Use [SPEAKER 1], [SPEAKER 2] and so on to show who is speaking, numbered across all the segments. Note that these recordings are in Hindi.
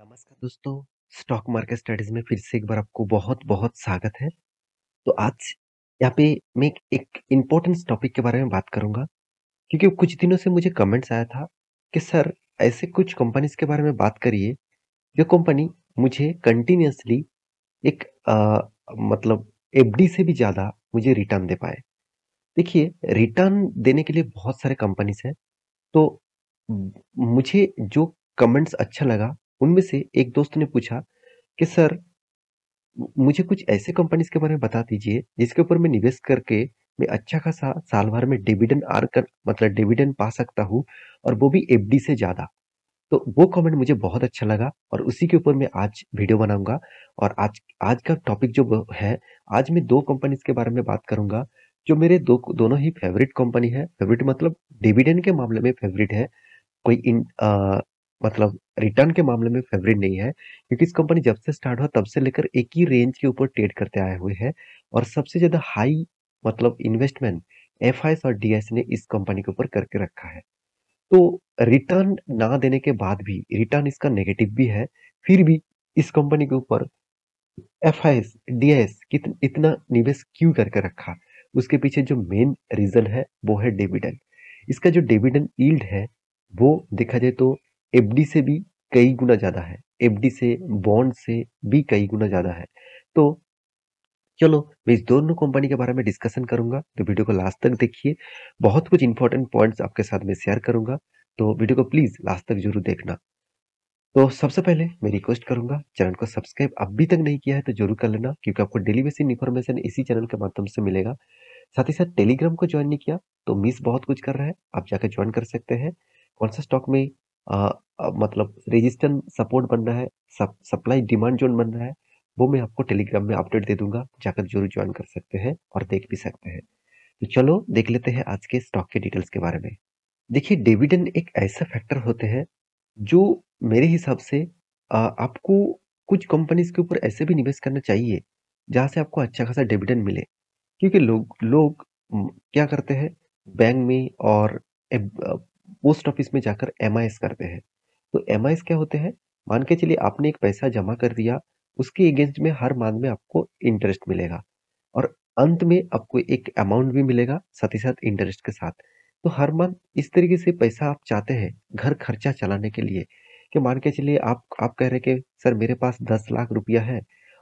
[SPEAKER 1] नमस्कार दोस्तों, स्टॉक मार्केट स्टडीज में फिर से एक बार आपको बहुत-बहुत स्वागत है। तो आज यहाँ पे मैं एक इम्पोर्टेंट टॉपिक के बारे में बात करूँगा, क्योंकि कुछ दिनों से मुझे कमेंट्स आया था कि सर ऐसे कुछ कंपनीज़ के बारे में बात करिए, जो कंपनी मुझे कंटीन्यूअसली एक मतलब एफडी से भी ज़्यादा मुझे रिटर्न दे पाए। देखिए, रिटर्न देने के लिए बहुत सारे कंपनीज़ हैं, तो मुझे जो कमेंट्स अच्छा लगा, उनमें से एक दोस्त ने पूछा कि सर मुझे कुछ ऐसे कंपनीज़ के बारे में बता दीजिए, जिसके ऊपर मैं निवेश करके मैं अच्छा खासा साल भर में डिविडेंड अर्न कर मतलब डिविडेंड पा सकता हूँ और वो भी एफडी से ज़्यादा। तो वो कमेंट मुझे बहुत अच्छा लगा और उसी के ऊपर मैं आज वीडियो बनाऊँगा और आज आज का टॉपिक जो है, आज मैं 2 कंपनीज़ के बारे में बात करूँगा, जो मेरे दोनों ही फेवरेट कंपनी है। फेवरेट मतलब डिविडेंड के मामले में फेवरेट है। कोई मतलब रिटर्न के मामले में फेवरेट नहीं है, क्योंकि इस कंपनी जब से स्टार्ट हुआ तब से लेकर एक ही रेंज के ऊपर ट्रेड करते आए हुए हैं और सबसे ज़्यादा हाई मतलब इन्वेस्टमेंट एफआईएस और डीआईएस ने इस कंपनी के ऊपर करके रखा है। तो रिटर्न ना देने के बाद भी रिटर्न इसका नेगेटिव भी है, फिर भी इस कंपनी के ऊपर एफआईएस, डीआईएस इतना निवेश क्यों करके रखा? उसके पीछे जो मेन रीज़न है वो है डिविडेंड। इसका जो डिविडेंड यील्ड है, वो देखा जाए तो एफडी से भी कई गुना ज़्यादा है। एफडी से, बॉन्ड से भी कई गुना ज़्यादा है। तो चलो मैं इस दोनों कंपनी के बारे में डिस्कशन करूँगा, तो वीडियो को लास्ट तक देखिए। बहुत कुछ इंपॉर्टेंट पॉइंट्स आपके साथ मैं शेयर करूँगा, तो वीडियो को प्लीज़ लास्ट तक ज़रूर देखना। तो सबसे पहले मैं रिक्वेस्ट करूँगा, चैनल को सब्सक्राइब अभी तक नहीं किया है तो ज़रूर कर लेना, क्योंकि आपको डेली बेसिक इन्फॉर्मेशन इसी चैनल के माध्यम से मिलेगा। साथ ही साथ टेलीग्राम को ज्वाइन नहीं किया तो मिस बहुत कुछ कर रहा है, आप जाकर ज्वाइन कर सकते हैं। कौन सा स्टॉक में मतलब रेजिस्टेंस सपोर्ट बन रहा है, सप्लाई डिमांड जोन बन रहा है, वो मैं आपको टेलीग्राम में अपडेट दे दूंगा, जाकर जरूर ज्वाइन कर सकते हैं और देख भी सकते हैं। तो चलो देख लेते हैं आज के स्टॉक के डिटेल्स के बारे में। देखिए, डिविडेंड एक ऐसा फैक्टर होते हैं जो मेरे हिसाब से आपको कुछ कंपनीज के ऊपर ऐसे भी निवेश करना चाहिए जहां से आपको अच्छा खासा डिविडेंड मिले, क्योंकि लोग लोग क्या करते हैं, बैंक में और पोस्ट ऑफिस में जाकर एमआईएस करते हैं। तो एमआईएस क्या होते हैं? मान के चलिए आपने एक पैसा जमा कर दिया, उसके अगेंस्ट में हर मंथ में आपको इंटरेस्ट मिलेगा और अंत में आपको एक अमाउंट भी मिलेगा साथ ही साथ इंटरेस्ट के साथ। तो हर मंथ इस तरीके से पैसा आप चाहते हैं घर खर्चा चलाने के लिए, कि मान के चलिए आप कह रहे हैं कि सर मेरे पास 10 लाख रुपया है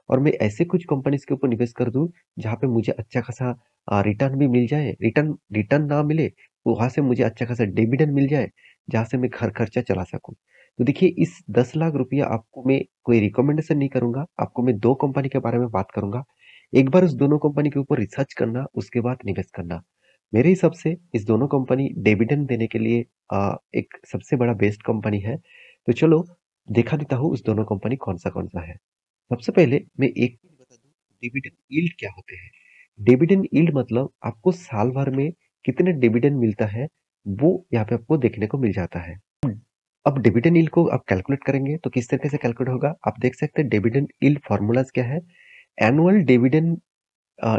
[SPEAKER 1] और मैं ऐसे कुछ कंपनीज के ऊपर निवेश कर दूं जहां पे मुझे अच्छा खासा रिटर्न भी मिल जाए, रिटर्न रिटर्न ना मिले तो वहां से मुझे अच्छा खासा डिविडेंड मिल जाए, जहां से मैं घर खर्चा चला सकूं। तो देखिए, इस 10 लाख रुपया आपको मैं कोई रिकमेंडेशन नहीं करूंगा, आपको मैं 2 कंपनी के बारे में बात करूंगा। एक बार उस दोनों कंपनी के ऊपर रिसर्च करना, उसके बाद निवेश करना। मेरे हिसाब से इस दोनों कंपनी डिविडेंड देने के लिए एक सबसे बड़ा बेस्ट कंपनी है। तो चलो दिखा देता हूँ उस दोनों कंपनी कौन सा है। सबसे पहले मैं एक चीज बता दूं, डिविडेंड यील्ड क्या होते हैं। डिविडेंड यील्ड मतलब आपको साल भर में कितने डिविडेंड मिलता है, वो यहाँ पे आपको देखने को मिल जाता है। अब डिविडेंड यील्ड को आप कैलकुलेट करेंगे तो किस तरीके से कैलकुलेट होगा, आप देख सकते हैं डिविडेंड यील्ड फॉर्मूलाज क्या है। एनुअल डिविडेंड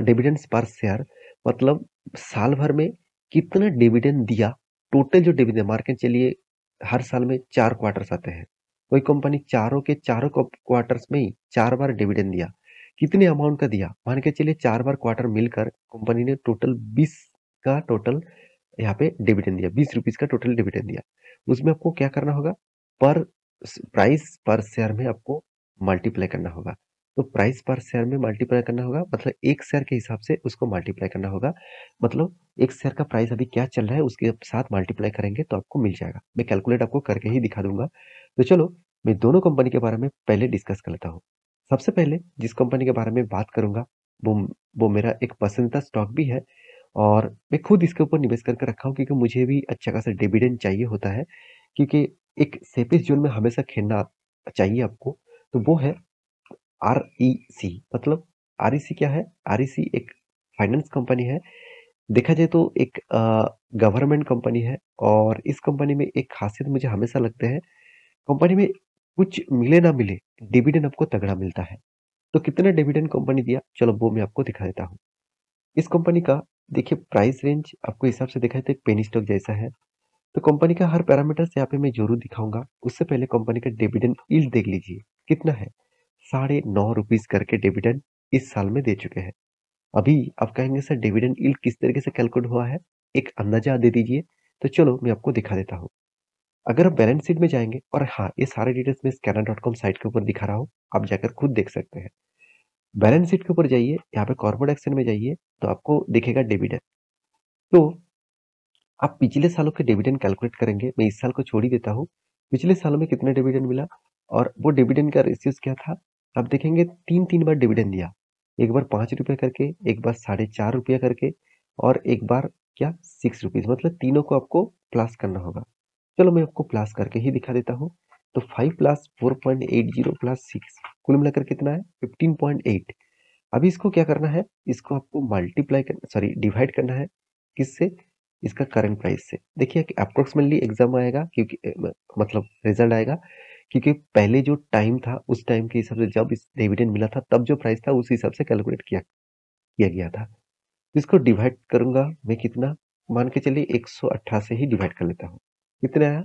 [SPEAKER 1] डिविडेंड्स पर शेयर मतलब साल भर में कितना डिविडेंड दिया। टोटल जो डिविडेंड मार के चलिए, हर साल में 4 क्वार्टर्स आते हैं। कोई कंपनी चारों के चारों क्वार्टर्स में ही 4 बार डिविडेंड दिया। कितने अमाउंट का दिया? मान के चलिए 4 बार क्वार्टर मिलकर कंपनी ने टोटल 20 का टोटल यहाँ पे डिविडेंड दिया, 20 रुपीज़ का टोटल डिविडेंड दिया। उसमें आपको क्या करना होगा? पर प्राइस पर शेयर में आपको मल्टीप्लाई करना होगा। तो प्राइस पर शेयर में मल्टीप्लाई करना होगा, मतलब एक शेयर के हिसाब से उसको मल्टीप्लाई करना होगा। मतलब एक शेयर का प्राइस अभी क्या चल रहा है उसके साथ मल्टीप्लाई करेंगे तो आपको मिल जाएगा। मैं कैलकुलेट आपको करके ही दिखा दूंगा। तो चलो मैं दोनों कंपनी के बारे में पहले डिस्कस कर लेता हूँ। सबसे पहले जिस कंपनी के बारे में बात करूंगा, वो वो मेरा एक पसंदीदा स्टॉक भी है और मैं खुद इसके ऊपर निवेश करके रखा हूँ, क्योंकि मुझे भी अच्छा खासा डिविडेंड चाहिए होता है, क्योंकि एक सेफेस्ट जोन में हमेशा खेलना चाहिए आपको। तो वो है आरईसी। मतलब आरईसी क्या है? आरईसी एक फाइनेंस कंपनी है। देखा जाए तो एक गवर्नमेंट कंपनी है और इस कंपनी में एक खासियत मुझे हमेशा लगता है, कंपनी में कुछ मिले ना मिले, डिविडेंड आपको तगड़ा मिलता है। तो कितना डिविडेंड कंपनी दिया, चलो वो मैं आपको दिखा देता हूँ। इस कंपनी का देखिए प्राइस रेंज आपको हिसाब से दिखाए तो एक पेनी स्टॉक जैसा है। तो कंपनी का हर पैरामीटर्स यहाँ पे मैं ज़रूर दिखाऊँगा। उससे पहले कंपनी का डिविडेंड यील्ड देख लीजिए, कितना है? ₹9.5 करके डिविडेंड इस साल में दे चुके हैं। अभी आप कहेंगे सर डिविडेंड यील्ड किस तरीके से कैलकुलेट हुआ है? एक अंदाज़ा दे दीजिए। तो चलो मैं आपको दिखा देता हूँ। अगर आप बैलेंस शीट में जाएँगे और हाँ, ये सारे डिटेल्स मैं scanner.com साइट के ऊपर दिखा रहा हूँ, आप जाकर खुद देख सकते हैं। बैलेंस शीट के ऊपर जाइए, यहाँ पे कॉर्पोरेट एक्शन में जाइए, तो आपको दिखेगा डिविडेंड। तो आप पिछले सालों के डिविडेंड कैलकुलेट करेंगे, मैं इस साल को छोड़ ही देता हूँ। पिछले सालों में कितना डिविडेंड मिला और वो डिविडेंड का रेशियोज़ क्या था? आप देखेंगे 3-3 बार डिविडेंड दिया। एक बार ₹5 करके, एक बार ₹4.5 करके और एक बार क्या ₹6 मतलब तीनों को आपको प्लस करना होगा। चलो मैं आपको प्लस करके ही दिखा देता हूँ। तो 5 प्लस 4.80 प्लस 6 कुल मिलाकर कितना है? 15.8। अभी इसको क्या करना है? इसको आपको डिवाइड करना है। किससे? इसका करंट प्राइस से। देखिए कि अप्रॉक्सिमेटली एग्ज़ाम आएगा क्योंकि मतलब रिज़ल्ट आएगा क्योंकि पहले जो टाइम था उस टाइम के हिसाब से जब इस डिविडेंड मिला था तब जो प्राइस था उस हिसाब से कैलकुलेट किया गया था। तो इसको डिवाइड करूँगा मैं कितना? मान के चलिए 118 से ही डिवाइड कर लेता हूँ। कितना आया?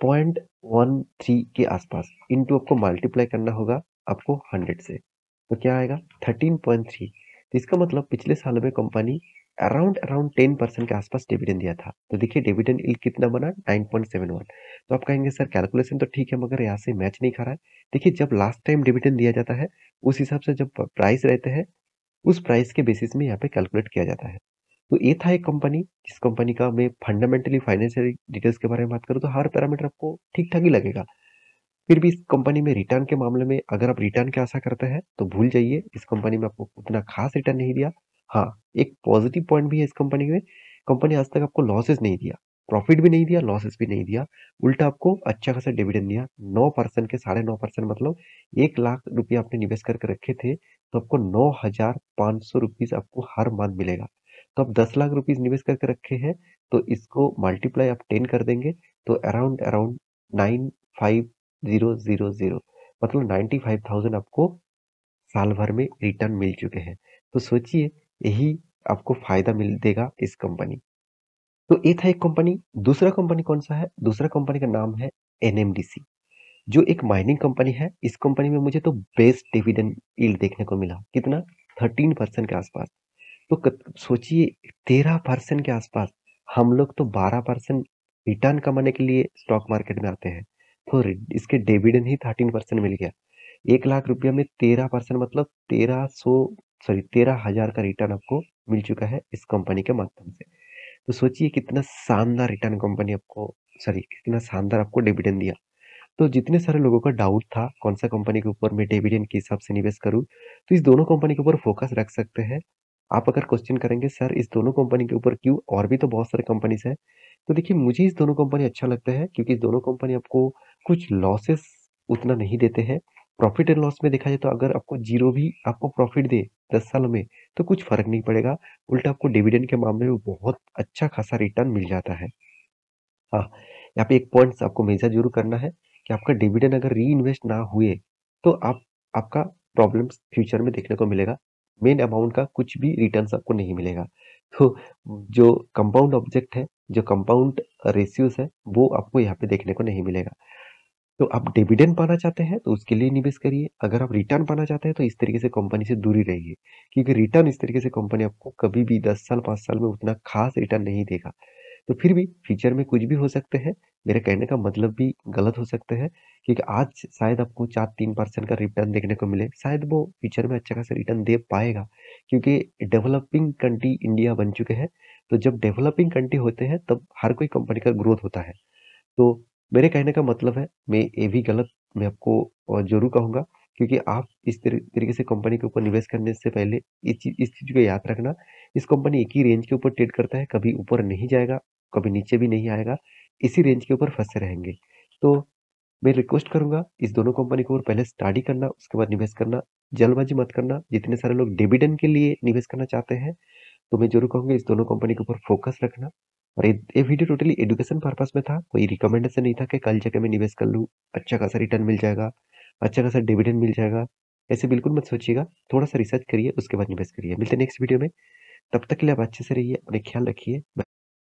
[SPEAKER 1] 0.13 के आसपास इंटू आपको मल्टीप्लाई करना होगा आपको 100 से। तो क्या आएगा? 13.3। तो इसका मतलब पिछले सालों में कंपनी अराउंड अराउंड 10% के आसपास डिविडेंड दिया था। तो देखिए डिविडेंड यील्ड कितना बना? 9.71। तो आप कहेंगे सर कैलकुलेशन तो ठीक है मगर यहाँ से मैच नहीं खा रहा है। देखिए जब लास्ट टाइम डिविडेंड दिया जाता है उस हिसाब से जब प्राइस रहते हैं उस प्राइस के बेसिस में यहाँ पे कैलकुलेट किया जाता है। तो ये था एक कंपनी, जिस कंपनी का मैं फंडामेंटली फाइनेंशियल डिटेल्स के बारे में बात करूँ तो हर पैरामीटर आपको ठीक-ठाक ही लगेगा। फिर भी इस कंपनी में रिटर्न के मामले में अगर आप रिटर्न की आशा करते हैं, तो भूल जाइए, इस कंपनी में आपको उतना खास रिटर्न नहीं दिया। हाँ, एक पॉजिटिव पॉइंट भी है इस कंपनी में, कंपनी आज तक आपको लॉसेस नहीं दिया, प्रॉफिट भी नहीं दिया, लॉसेस भी नहीं दिया, उल्टा आपको अच्छा खासा डिविडेंड दिया। 9% के 9.5% मतलब 1 लाख रुपए आपने निवेश करके रखे थे, तो आपको ₹9,500 आपको हर मंथ मिलेगा। तो आप 10 लाख रुपीज़ निवेश करके रखे हैं, तो इसको मल्टीप्लाई आप 10 कर देंगे, तो अराउंड अराउंड 9,500 मतलब 95,000 आपको साल भर में रिटर्न मिल चुके हैं। तो सोचिए यही आपको फ़ायदा मिल देगा इस कंपनी। तो ये था एक कंपनी, दूसरा कंपनी कौन-सा है? दूसरा कंपनी का नाम है एनएमडीसी, जो एक माइनिंग कंपनी है। इस कंपनी में मुझे तो बेस्ट डिविडेंड यील्ड देखने को मिला। कितना? 13% के आसपास। तो सोचिए 13% के आसपास, हम लोग तो 12% रिटर्न कमाने के लिए स्टॉक मार्केट में आते हैं। तो इसके डिविडेंड ही 13% मिल गया। 1 लाख रुपया में 13% मतलब 13,000 का रिटर्न आपको मिल चुका है इस कंपनी के माध्यम से। तो सोचिए कितना शानदार रिटर्न कंपनी आपको कितना शानदार आपको डिविडेंड दिया। तो जितने सारे लोगों का डाउट था कौन सा कंपनी के ऊपर मैं डिविडेंड के हिसाब से निवेश करूं, तो इस दोनों कंपनी के ऊपर फोकस रख सकते हैं। आप अगर क्वेश्चन करेंगे सर इस दोनों कंपनी के ऊपर क्यों, और भी तो बहुत सारे कंपनीज है। तो देखिए मुझे इस दोनों कंपनी अच्छा लगता है क्योंकि इस दोनों कंपनी आपको कुछ लॉसेस उतना नहीं देते हैं। प्रॉफिट एंड लॉस में देखा जाए तो अगर आपको जीरो भी आपको प्रॉफिट दे 10 सालों में तो कुछ फर्क नहीं पड़ेगा, उल्टा आपको डिविडेंड के मामले में बहुत अच्छा खासा रिटर्न मिल जाता है। हाँ, यहाँ पे एक पॉइंट्स आपको मेजर ज़रूर करना है कि आपका डिविडेंड अगर रीइन्वेस्ट ना हुए, तो आपका प्रॉब्लम्स फ्यूचर में देखने को मिलेगा। मेन अमाउंट का कुछ भी रिटर्न्स आपको नहीं मिलेगा। तो जो कंपाउंड ऑब्जेक्ट है, जो कंपाउंड रेशियोज़ है, वो आपको यहाँ पे देखने को नहीं मिलेगा। तो आप डिविडेंड पाना चाहते हैं, तो उसके लिए निवेश करिए। अगर आप रिटर्न पाना चाहते हैं, तो इस तरीके से कंपनी से दूर ही रहिए। क्योंकि रिटर्न इस तरीके से कंपनी आपको कभी भी 10 साल, 5 साल में उतना खास रिटर्न नहीं देगा। तो फिर भी फ्यूचर में कुछ भी हो सकते हैं। मेरे कहने का मतलब भी गलत हो सकते हैं क्योंकि आज शायद आपको 4-3% का रिटर्न देखने को मिले, शायद वो फ्यूचर में अच्छा खासा रिटर्न दे पाएगा क्योंकि डेवलपिंग कंट्री इंडिया बन चुके हैं। तो जब डेवलपिंग कंट्री होते हैं तब हर कोई कंपनी का ग्रोथ होता है। तो मेरे कहने का मतलब है मैं ये भी गलत मैं आपको ज़रूर कहूँगा क्योंकि आप इस तरीके से कंपनी के ऊपर निवेश करने से पहले इस चीज़ को याद रखना, इस कंपनी एक ही रेंज के ऊपर ट्रेड करता है, कभी ऊपर नहीं जाएगा, कभी नीचे भी नहीं आएगा, इसी रेंज के ऊपर फँसे रहेंगे। तो मैं रिक्वेस्ट करूँगा इस दोनों कंपनी को पहले स्टडी करना, उसके बाद निवेश करना, जल्दबाज़ी मत करना। जितने सारे लोग डिविडेंड के लिए निवेश करना चाहते हैं तो मैं ज़रूर कहूँगा इस दोनों कंपनी के ऊपर फोकस रखना। और ये वीडियो टोटली एजुकेशन पर्पस में था, कोई रिकमेंडेशन नहीं था कि कल जाके मैं निवेश कर लूँ, अच्छा खासा रिटर्न मिल जाएगा, अच्छा खासा डिविडेंड मिल जाएगा। ऐसे बिल्कुल मत सोचिएगा, थोड़ा-सा रिसर्च करिए उसके बाद निवेश करिए। मिलते हैं नेक्स्ट वीडियो में, तब तक के लिए आप अच्छे से रहिए, अपने ख्याल रखिए।